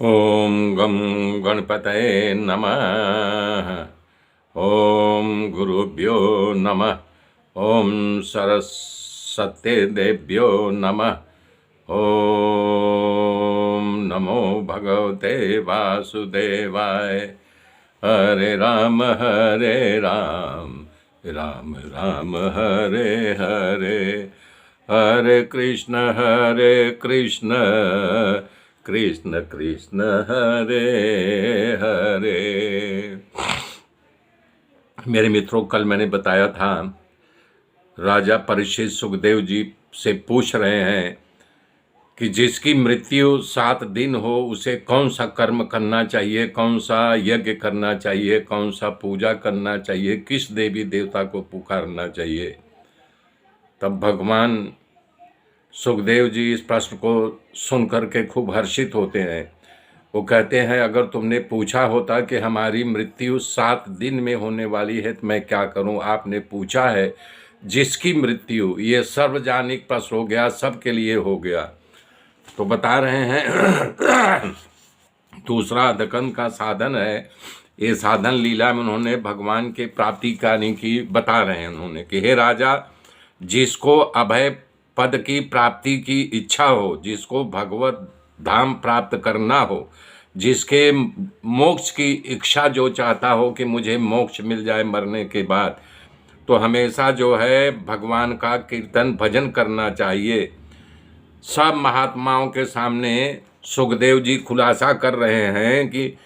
ॐ गं गणपतये नमः। ॐ गुरुभ्यो नमः। ॐ सरस्वतीदेव्यो नमः। ॐ नमो भगवते वासुदेवाय। हरे राम राम राम हरे हरे, हरे कृष्ण कृष्ण कृष्ण हरे हरे। मेरे मित्रों, कल मैंने बताया था, राजा परीक्षित सुखदेव जी से पूछ रहे हैं कि जिसकी मृत्यु 7 दिन हो उसे कौन सा कर्म करना चाहिए, कौन सा यज्ञ करना चाहिए, कौन सा पूजा करना चाहिए, किस देवी देवता को पुकारना चाहिए। तब भगवान सुखदेव जी इस प्रश्न को सुन करके खूब हर्षित होते हैं। वो कहते हैं, अगर तुमने पूछा होता कि हमारी मृत्यु 7 दिन में होने वाली है तो मैं क्या करूं, आपने पूछा है जिसकी मृत्यु, ये सार्वजनिक प्रश्न हो गया, सबके लिए हो गया। तो बता रहे हैं दूसरा अधकन का साधन है। ये साधन लीला में उन्होंने भगवान के प्राप्ति करने की बता रहे हैं उन्होंने कि हे राजा, जिसको अभय पद की प्राप्ति की इच्छा हो, जिसको भगवत धाम प्राप्त करना हो, जिसके मोक्ष की इच्छा जो चाहता हो कि मुझे मोक्ष मिल जाए मरने के बाद, तो हमेशा जो है भगवान का कीर्तन भजन करना चाहिए। सब महात्माओं के सामने सुखदेव जी खुलासा कर रहे हैं कि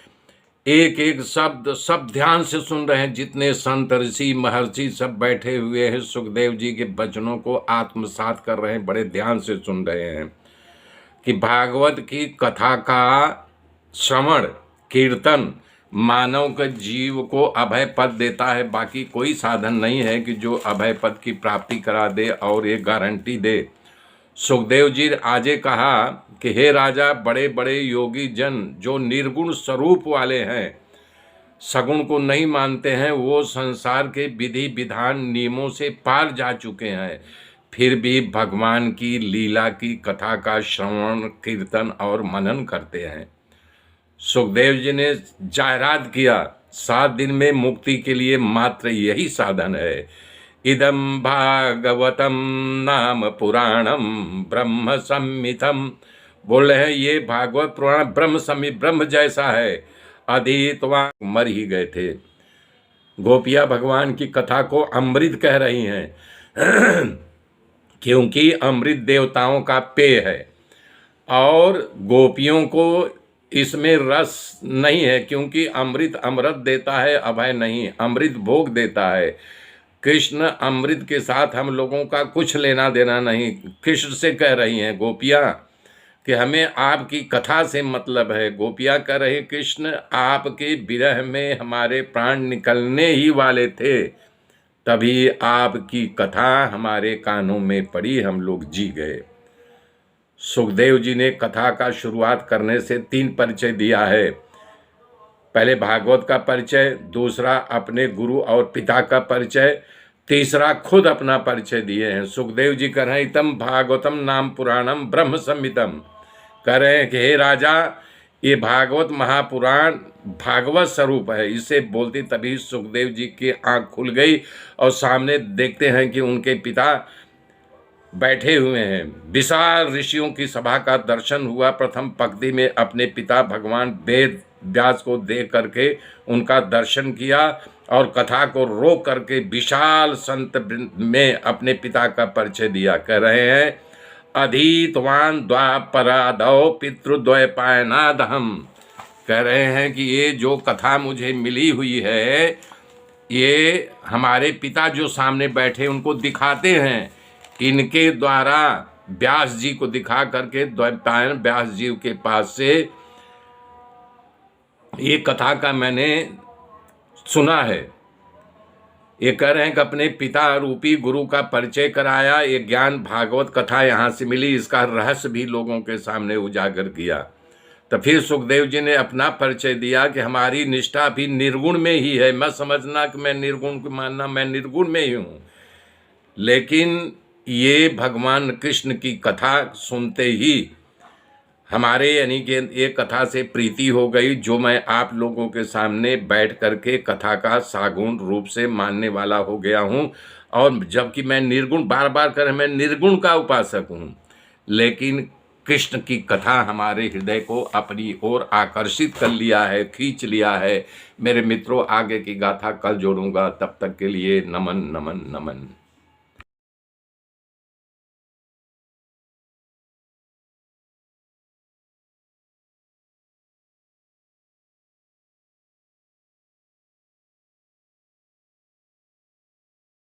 एक एक शब्द सब ध्यान से सुन रहे हैं। जितने संत ऋषि महर्षि सब बैठे हुए हैं, सुखदेव जी के वचनों को आत्मसात कर रहे हैं, बड़े ध्यान से सुन रहे हैं कि भागवत की कथा का श्रवण कीर्तन मानव के जीव को अभय पद देता है। बाकी कोई साधन नहीं है कि जो अभय पद की प्राप्ति करा दे और ये गारंटी दे। सुखदेव जी आगे कहा कि हे राजा, बड़े बड़े योगी जन जो निर्गुण स्वरूप वाले हैं, सगुण को नहीं मानते हैं, वो संसार के विधि विधान नियमों से पार जा चुके हैं, फिर भी भगवान की लीला की कथा का श्रवण कीर्तन और मनन करते हैं। सुखदेव जी ने जाहिरात किया, 7 दिन में मुक्ति के लिए मात्र यही साधन है। इदम भागवतम नाम पुराणम ब्रह्म संहितम। बोल रहे हैं ये भागवत पुराण ब्रह्म संहित, ब्रह्म जैसा है। अधीतवा मर ही गए थे। गोपियां भगवान की कथा को अमृत कह रही हैं क्योंकि अमृत देवताओं का पेय है और गोपियों को इसमें रस नहीं है, क्योंकि अमृत अमृत देता है, अभय नहीं, अमृत भोग देता है। कृष्ण अमृत के साथ हम लोगों का कुछ लेना देना नहीं। कृष्ण से कह रही हैं गोपियाँ कि हमें आपकी कथा से मतलब है। गोपियाँ कह रही, कृष्ण आपके विरह में हमारे प्राण निकलने ही वाले थे, तभी आपकी कथा हमारे कानों में पड़ी, हम लोग जी गए। सुखदेव जी ने कथा का शुरुआत करने से 3 परिचय दिया है। पहले भागवत का परिचय, दूसरा अपने गुरु और पिता का परिचय, तीसरा खुद अपना परिचय दिए हैं। सुखदेव जी कह रहे हैं, इतम भागवतम नाम पुराणम ब्रह्म संहितम। कह रहे हैं कि हे राजा, ये भागवत महापुराण भागवत स्वरूप है। इसे बोलते तभी सुखदेव जी की आंख खुल गई और सामने देखते हैं कि उनके पिता बैठे हुए हैं। विशाल ऋषियों की सभा का दर्शन हुआ। प्रथम पंक्ति में अपने पिता भगवान वेद व्यास को देख करके उनका दर्शन किया और कथा को रोक करके विशाल संत में अपने पिता का परिचय दिया। कह रहे हैं, अधीतवान द्वापरादौ पितृद्वैपायनादहम। कह रहे हैं कि ये जो कथा मुझे मिली हुई है, ये हमारे पिता जो सामने बैठे उनको दिखाते हैं। इनके द्वारा व्यास जी को दिखा करके द्वैपायन व्यास जी के पास से ये कथा का मैंने सुना है। ये कह रहे हैं कि अपने पिता रूपी गुरु का परिचय कराया। ये ज्ञान भागवत कथा यहाँ से मिली, इसका रहस्य भी लोगों के सामने उजागर किया। तो फिर सुखदेव जी ने अपना परिचय दिया कि हमारी निष्ठा भी निर्गुण में ही है। मैं समझना कि मैं निर्गुण को मानना, मैं निर्गुण में ही हूँ, लेकिन ये भगवान कृष्ण की कथा सुनते ही हमारे यानी कि ये कथा से प्रीति हो गई, जो मैं आप लोगों के सामने बैठ करके कथा का सागुण रूप से मानने वाला हो गया हूँ। और जबकि मैं निर्गुण, बार बार कर मैं निर्गुण का उपासक हूँ, लेकिन कृष्ण की कथा हमारे हृदय को अपनी ओर आकर्षित कर लिया है, खींच लिया है। मेरे मित्रों, आगे की गाथा कल जोड़ूंगा, तब तक के लिए नमन नमन नमन।